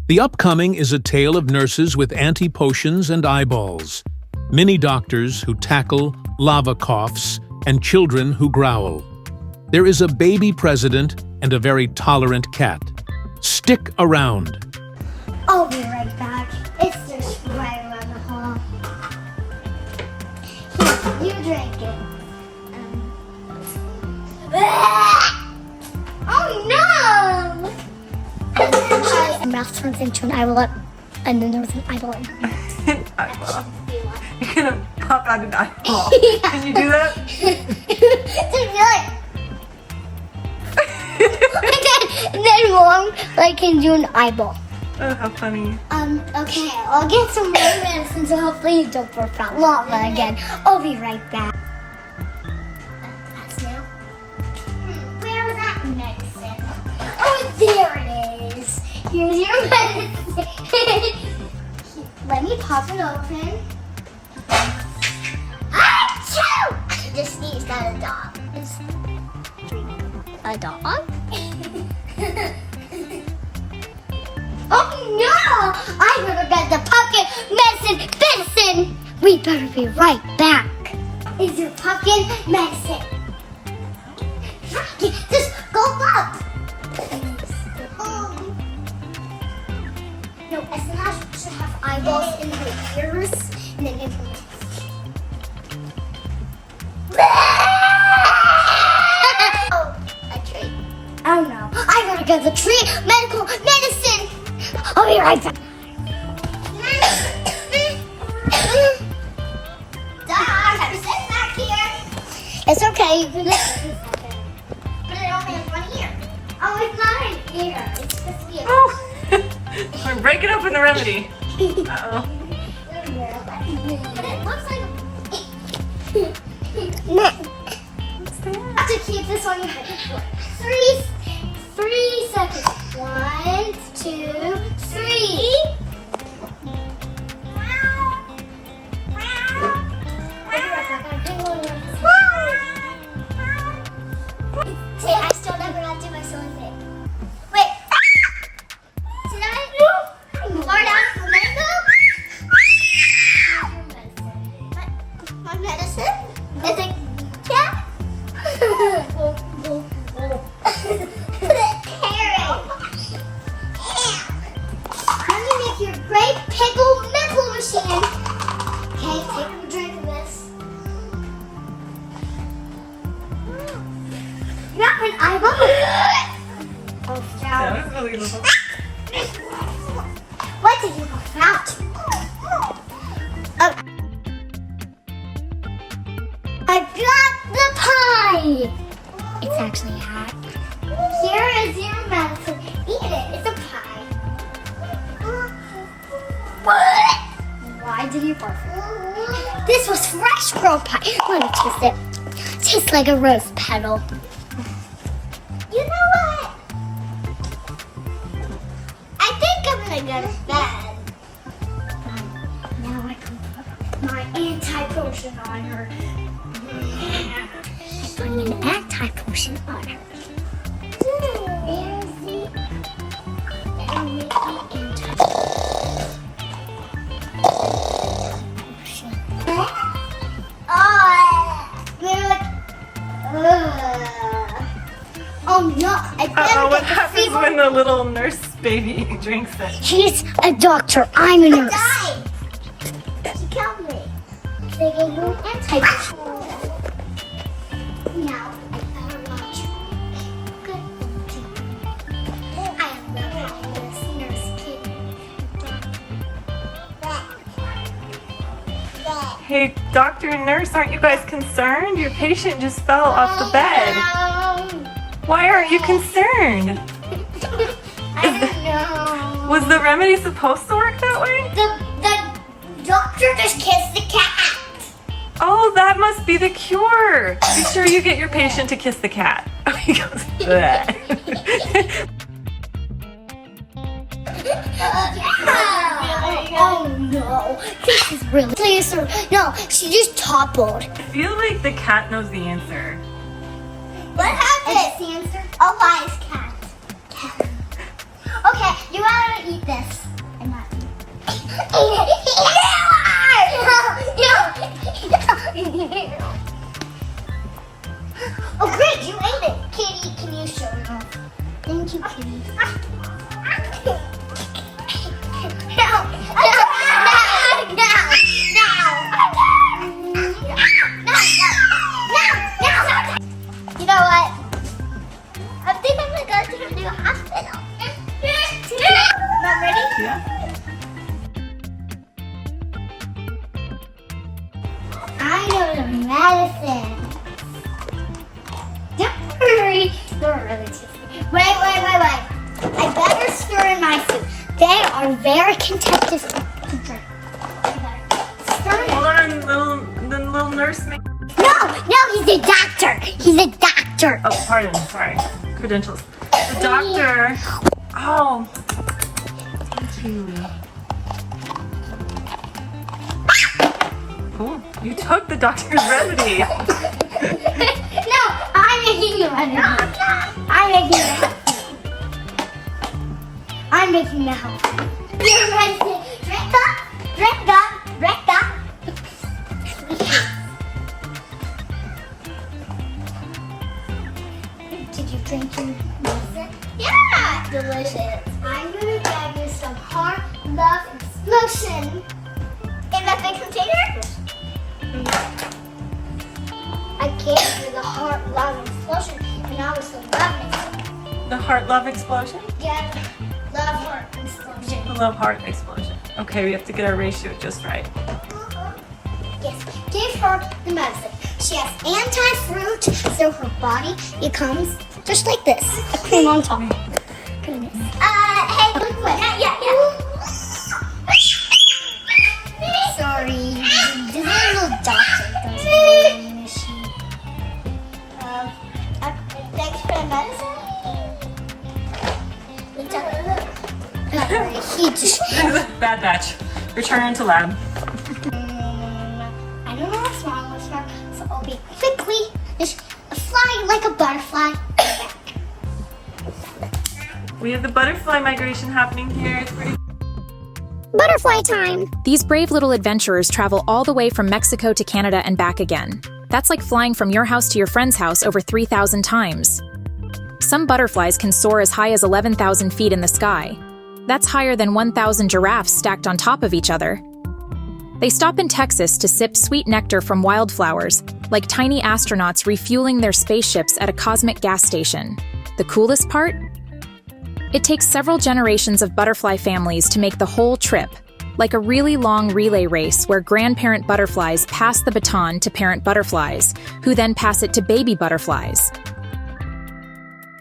The upcoming is a tale of nurses with anti-potions and eyeballs, mini doctors who tackle lava coughs, and children who growl. There is a baby president and a very tolerant cat. Stick around. I'll be right back. It's just right around the hall. Here, you drink it. Oh no! My mouth turns into an eyeball, and then there was an eyeball in my mouth. An eyeball. You're gonna pop out an eyeball. Can you do that? And then Mom can do an eyeball. Oh, how funny. Okay, I'll get some more medicine so hopefully you don't burp out lava again. I'll be right back. That's new. Where is that medicine? Oh, there it is. Here's your medicine. Let me pop it open. Achoo! I just sneezed at a dog. A dog? Oh no! I better get the pumpkin medicine! We better be right back. Is your pumpkin medicine? Just go up! No, Esnash should have eyeballs in her ears and then in her Oh no, I gotta get the tree medical medicine! I'll be right back. Dog, I'm sitting back here. It's okay, you can listen. But it only has one ear. Oh, it's not an ear. It's just the ear. Oh! We're breaking open the remedy. Uh-oh. But it looks like What's that? you have to keep this on your head for 3 seconds. 1, 2, 3. See, I still never got to my silly thing. Wait. Did I? More down for medicine? My medicine? Is it cat? Let me make your great pickle pickle machine. Okay, take a drink of this. You got an eyeball? Oh, That was really little. What did you pull out? Oh. I got the pie. It's actually a hat. Here is your medicine. Eat it. It's a pie. What? Why did you barf it? This was fresh girl pie. Let me taste it. Tastes like a rose petal. You know what? I think I'm gonna go to bed. Now I can put my anti-potion on her. Putting an anti-potion on her. There's the anti-potion. Oh no! I Uh-oh, what happens when the little nurse baby drinks it? He's a doctor. I'm a nurse. She killed me. They gave me an anti-potion. Now I better watch. Good. I love how this nurse kid. Hey, doctor and nurse, aren't you guys concerned? Your patient just fell off the bed. Why aren't you concerned? I don't know. Was the remedy supposed to work that way? The doctor just kissed the cat. Oh, that must be the cure. Be sure you get your patient to kiss the cat. Oh, he goes, bleh. Oh no, this is really. Please, sir. No, she just toppled. I feel like the cat knows the answer. What happened? The answer? A wise cat. Okay, you gotta eat this. you, kitty. You know what? I think I'm gonna go to the new hospital. Not ready? Yeah. I know the medicine. Don't hurry. They're really tasty. Wait. I better stir in my soup. They are very contagious to drink. Stir it. Hold on, the little nurse. No, he's a doctor. He's a doctor. Oh, pardon. Sorry. Credentials. The doctor. Oh. Thank you. Oh, you took the doctor's remedy. No, I'm making the remedy. I'm making the help. You're medicine. Drink up. Did you drink your medicine? Yeah! Delicious. I'm gonna get you some heart love explosion. In that big container? I gave you the heart love explosion and I was so loving it. The heart love explosion? Yeah, love heart explosion. The love heart explosion. Okay, we have to get our ratio just right. Yes, give her the medicine. She has anti-fruit, so her body becomes just like this. A cream on top. Goodness. Hey, look what? Yeah. Sorry, this little doctor doesn't really miss you. Thanks for the medicine. He just. Bad batch. Return to lab. I don't know what's wrong with her, so I'll be quickly just fly like a butterfly. We have the butterfly migration happening here. It's pretty. Butterfly time! These brave little adventurers travel all the way from Mexico to Canada and back again. That's like flying from your house to your friend's house over 3,000 times. Some butterflies can soar as high as 11,000 feet in the sky. That's higher than 1,000 giraffes stacked on top of each other. They stop in Texas to sip sweet nectar from wildflowers, like tiny astronauts refueling their spaceships at a cosmic gas station. The coolest part? It takes several generations of butterfly families to make the whole trip, like a really long relay race where grandparent butterflies pass the baton to parent butterflies, who then pass it to baby butterflies.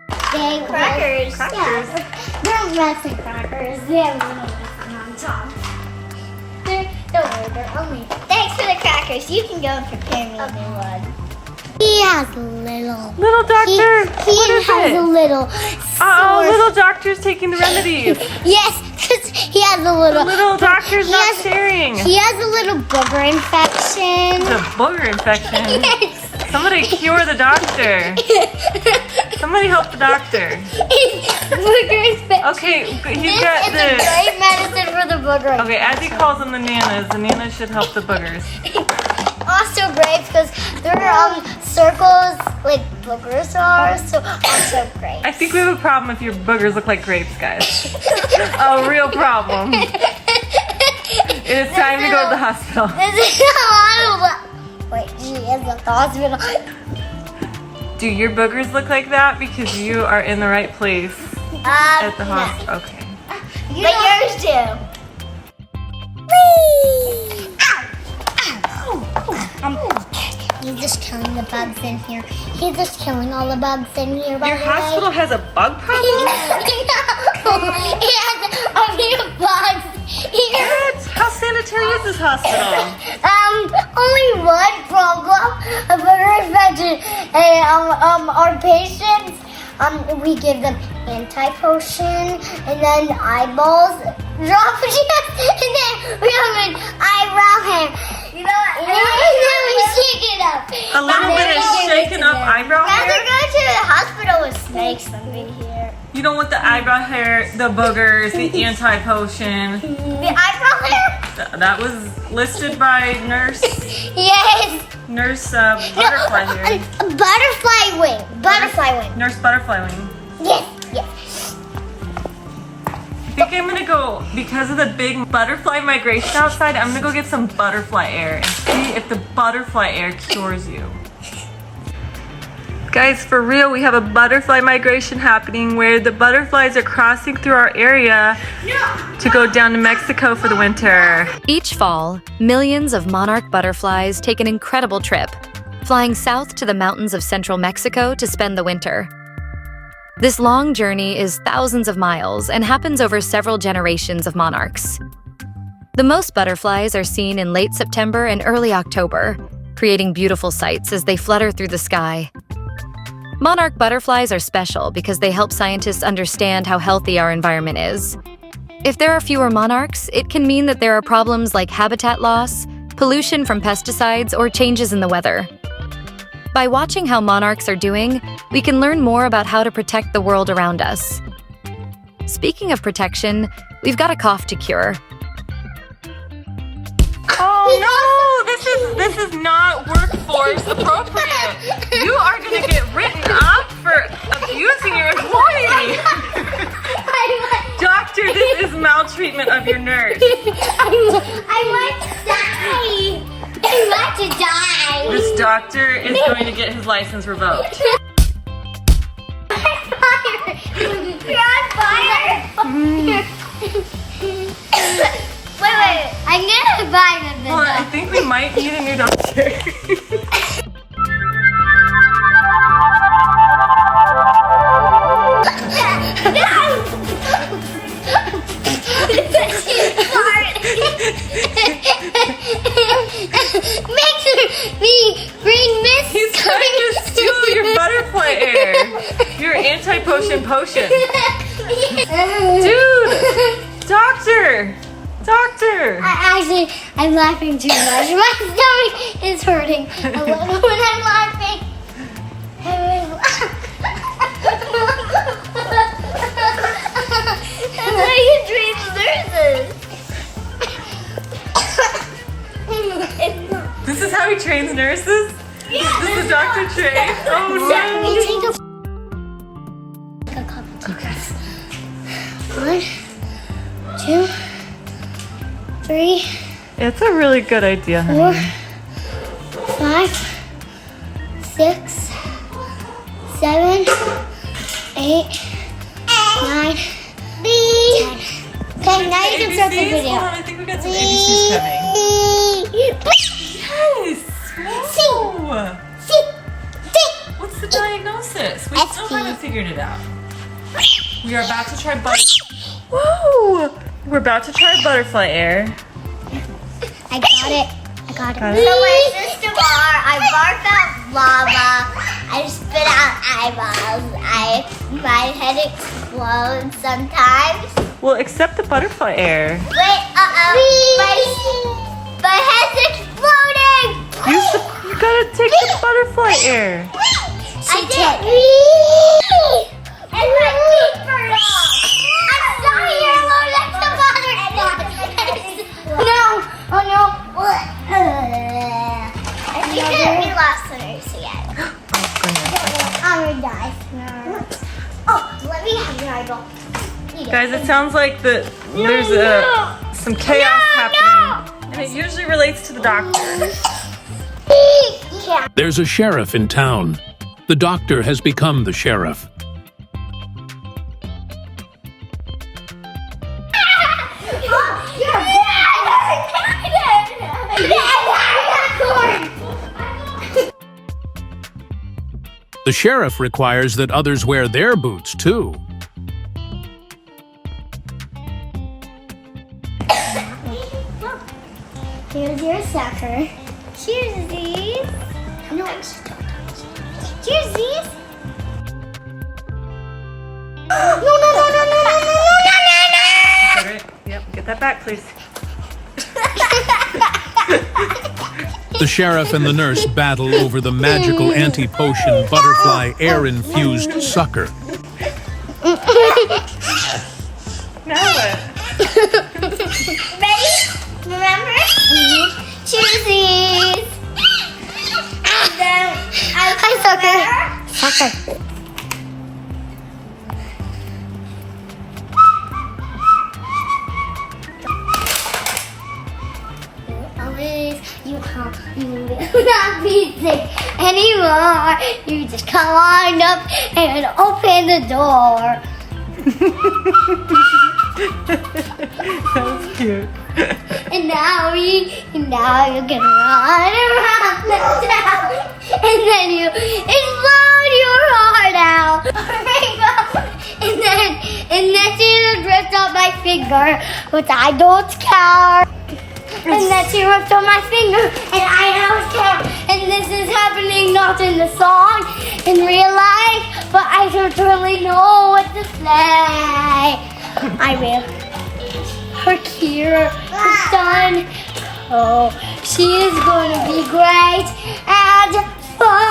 Crackers. Yeah, they're medicine crackers. They have medicine on top. Don't worry, they're only. Thanks for the crackers. You can go and prepare me a new one. He has a little. Little doctor! He What is has it? a little. Oh, sore- little doctor's taking the remedies. Yes, because he has a little. Little doctor's he not has- sharing. He has a little booger infection. It's a booger infection. Yes. Somebody cure the doctor. Somebody help the doctor. Booger infection. Okay, This he's got is a the. great medicine for the booger. Okay, as he calls them the nanas should help the boogers. Also great because they're circles like boogers are, so also great. I think we have a problem if your boogers look like grapes, guys. A real problem. It is time to go to the hospital. This is a lot of. Wait, she is at the hospital. Do your boogers look like that? Because you are in the right place at the hospital. Okay. But yours do. Whee! He's just killing the bugs in here. He's just killing all the bugs in here. By Your the hospital has a bug problem? Way. It has a few bugs here. What? How sanitary is this hospital? Only one problem. A booger infection. And our patients, we give them anti-potion and then eyeballs, drop shots, and then we have an eyebrow hair. You know what? And then we shake it up. A little bit of shaken up eyebrow Rather hair? go to the hospital with snakes than be here. You don't want the eyebrow hair, the boogers, the anti-potion. The eyebrow hair? That was listed by Nurse Yes. Butterfly here. A butterfly wing. Butterfly wing. Nurse Butterfly Wing. Yes. think I'm gonna go, because of the big butterfly migration outside, I'm gonna go get some butterfly air and see if the butterfly air cures you. Guys, for real, we have a butterfly migration happening where the butterflies are crossing through our area to go down to Mexico for the winter. Each fall, millions of monarch butterflies take an incredible trip, flying south to the mountains of central Mexico to spend the winter. This long journey is thousands of miles and happens over several generations of monarchs. The most butterflies are seen in late September and early October, creating beautiful sights as they flutter through the sky. Monarch butterflies are special because they help scientists understand how healthy our environment is. If there are fewer monarchs, it can mean that there are problems like habitat loss, pollution from pesticides, or changes in the weather. By watching how monarchs are doing, we can learn more about how to protect the world around us. Speaking of protection, we've got a cough to cure. Oh no, this is not workforce appropriate. You are gonna get written up for abusing your employee. Doctor, this is maltreatment of your nurse. I want to die. I want to die. This doctor is going to get his license revoked. You're on fire. Wait. I'm gonna buy them. Well, I think we might need a new doctor. Makes me green mist. He's trying to steal your butterfly air. Your anti-potion potion. Dude! Doctor! I'm laughing too much. My stomach is hurting a little when I'm laughing. That's how you treat nurses. This is how he trains nurses? Yeah. This is Dr. Trey? Oh Take a couple times. 1, 2, 3, It's a really good idea, honey. 4, 5, 6, 7, 8, 9, 10. Okay, now you can start the ABCs? video. Hold on, I think we got some ABCs coming. Yes! Whoa! What's the diagnosis? We still haven't figured it out. We are about to try Whoa! We're about to try butterfly air. I got it. Got it. So my sister I barf out lava. I spit out eyeballs. My head explodes sometimes. Well, except the butterfly air. Wait, my head's exploding. You gotta take the butterfly air. I did. And my feet burned off. I'm sorry, you're allergic to butterflies. No. Oh no. I think we lost the nurse again. I'm gonna die. Oh, let me have your eyeball. Guys, it sounds like there's some chaos happening. And it usually relates to the doctor. There's a sheriff in town. The doctor has become the sheriff. The sheriff requires that others wear their boots, too. Here's your sucker. Cheersies. No, cheersies. No. Yep, get that back, please. The sheriff and the nurse battle over the magical anti-potion butterfly air-infused sucker. Now what? Ready? Remember? Cheersies. And then hi, sucker. you will not be sick anymore. You just climb up and open the door. That was cute. And now you can run around the town, and then you explode your heart out. And then she ripped off my finger, but I don't care. And then she ripped off my finger, and I don't care. And this is happening not in the song, in real life, but I don't really know what to say. I will. Her cure is done. Oh, she is going to be great and fun.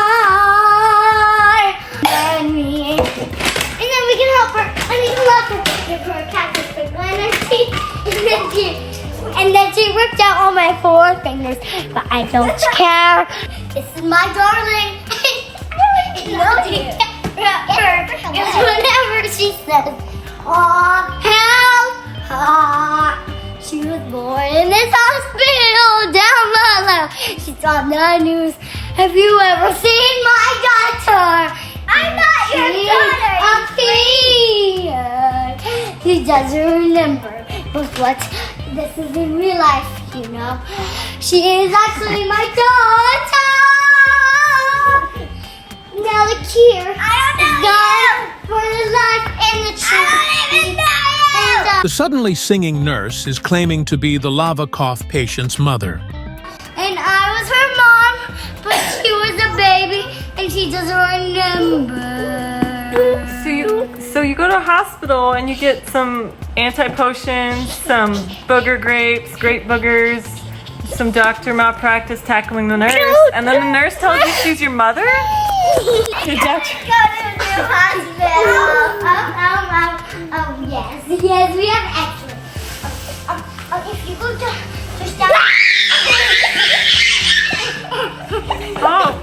And then we can help her. I mean, love her. Give her a cactus for Wednesday. And then she ripped out all my 4 fingers. But I don't care. This is my darling. It's whenever she says, "Oh, help!" She was born in this hospital down below. She's on the news. Have you ever seen my daughter? I'm not your daughter. She doesn't remember. But what? This is in real life, you know. She is actually my daughter. Now the cure is done for the life and the truth. I don't even know you. The suddenly singing nurse is claiming to be the lava cough patient's mother. And I was her mom, but she was a baby and she doesn't remember. So you go to a hospital and you get some anti-potions, some booger grapes, grape boogers, some doctor malpractice tackling the nurse, and then the nurse tells you she's your mother? The doctor. Go to the hospital. Yes, we have excellent. If you go to just down. Oh.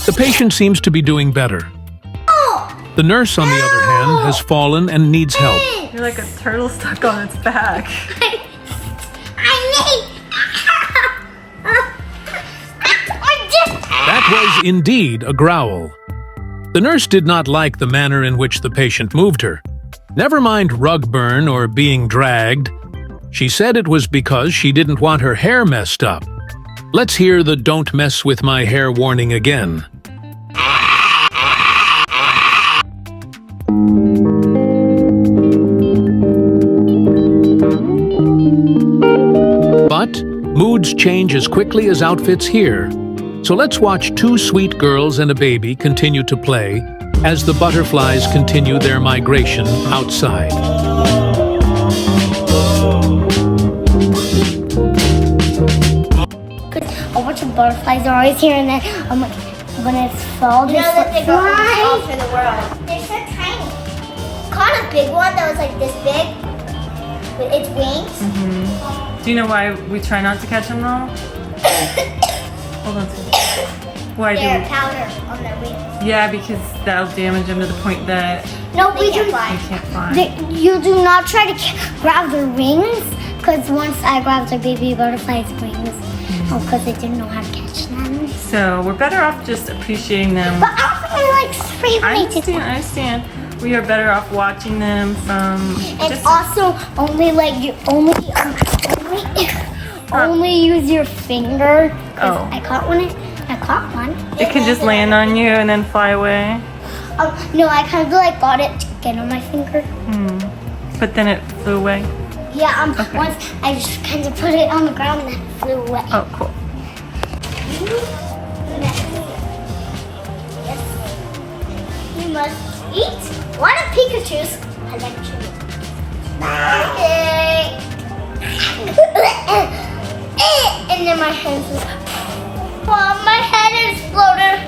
The patient seems to be doing better. The nurse, on the other hand, has fallen and needs help. You're like a turtle stuck on its back. That was indeed a growl. The nurse did not like the manner in which the patient moved her. Never mind rug burn or being dragged. She said it was because she didn't want her hair messed up. Let's hear the "don't mess with my hair" warning again. But moods change as quickly as outfits here. So let's watch 2 sweet girls and a baby continue to play as the butterflies continue their migration outside. A bunch of butterflies are always here, and then when it's fall, they start flying all over the world. They're so tiny. Caught a big one that was like this big with its wings. Do you know why we try not to catch them though? Hold on. Why do They're we? powder on their wings. Yeah, because that'll damage them to the point that No, we they can't fly. You do not try to grab their wings, because once I grabbed a baby butterfly's wings, because I didn't know how to catch them. So we're better off just appreciating them. But also, like spray I painted. understand. We are better off watching them from And just also, only like you only use your finger. 'Cause Oh. I caught one. it can just land on you and then fly away. No, I kind of like got it to get on my finger. But then it flew away. Yeah. Okay. Once I just kind of put it on the ground and then it flew away. Oh, cool. Yes. You must eat one of Pikachu's. I like chili. Okay. And then my hands just. Well, my head exploded.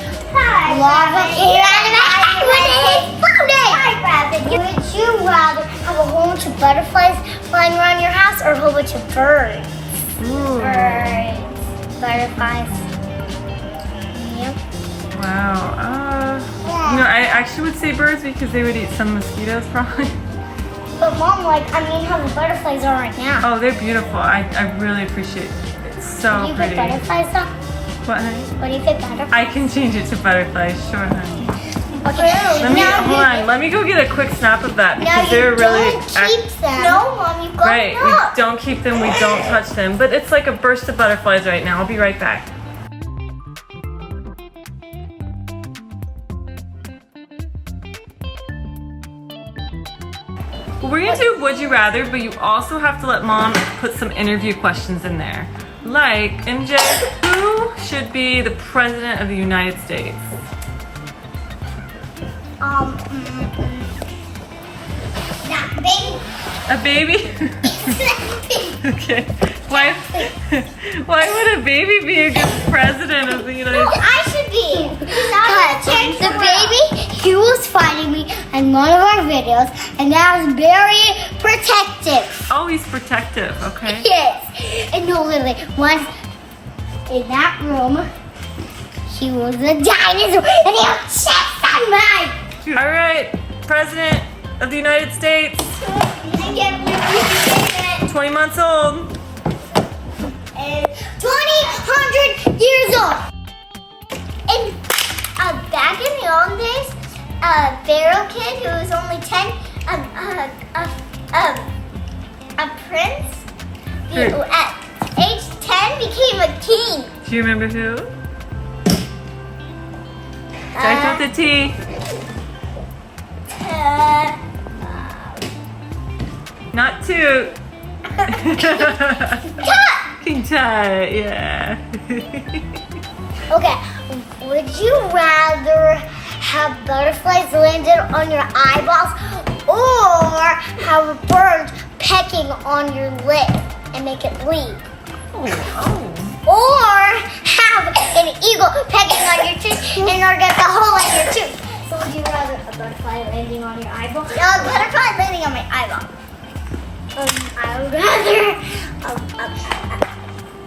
Lava came out of my head when it exploded. Hi, Rabbit. Would you rather have a whole bunch of butterflies flying around your house or a whole bunch of birds? Birds. Butterflies. Yep. Wow. know, I actually would say birds because they would eat some mosquitoes probably. But Mom, like, I mean how the butterflies are right now. Oh, they're beautiful. I really appreciate it. It's so Do you pretty. pick butterflies though? What, honey? What do you pick butterflies? I can change it to butterflies, sure, honey. Okay. Let me, hold on, let me go get a quick snap of that Now because you they're really... don't keep them. No, Mom, you got Right, them. we don't keep them, we don't touch them. But it's like a burst of butterflies right now. I'll be right back. We're gonna do Would You Rather, but you also have to let Mom put some interview questions in there. Like, MJ, who should be the President of the United States? Nah, baby. A baby? Okay. Why would a baby be a good President of the United States? I should be. Because the baby, he was fighting me in one of our videos, and that was very protective. Oh, he's protective, okay. Yes. And no, literally, once in that room, he was a dinosaur, and he had chest on mine. All right, President of the United States, I can't believe it. 20 months old. And 2,100 years old. And back in the old days, a feral kid who was only 10, a prince, Who? at age 10 became a king. Do you remember who? Starts with the T. Not two. King Tut, yeah. Okay, would you rather have butterflies landed on your eyeballs or have a bird pecking on your lip and make it bleed? Or have an eagle pecking on your tooth in order to get the hole in your tooth? So would you rather a butterfly landing on your eyeball? No, a butterfly landing on my eyeball. I would rather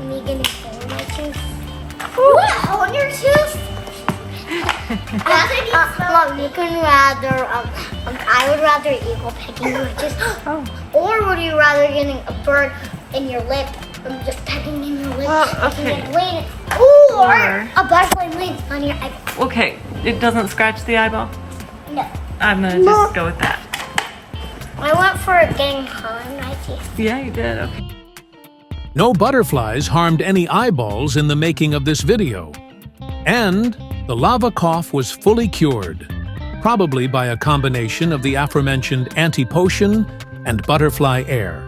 me getting a hole in my tooth. What, a hole in your tooth? Mom, you can rather, I would rather eagle pecking your tooth. Or would you rather getting a bird in your lip and just pecking in your lip? Okay. Or a butterfly lands on your eyeball. Okay, it doesn't scratch the eyeball? No. I'm gonna just go with that. I went for getting hole in my teeth. Yeah, you did, okay. No butterflies harmed any eyeballs in the making of this video. And the lava cough was fully cured, probably by a combination of the aforementioned anti-potion and butterfly air.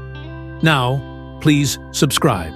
Now, please subscribe.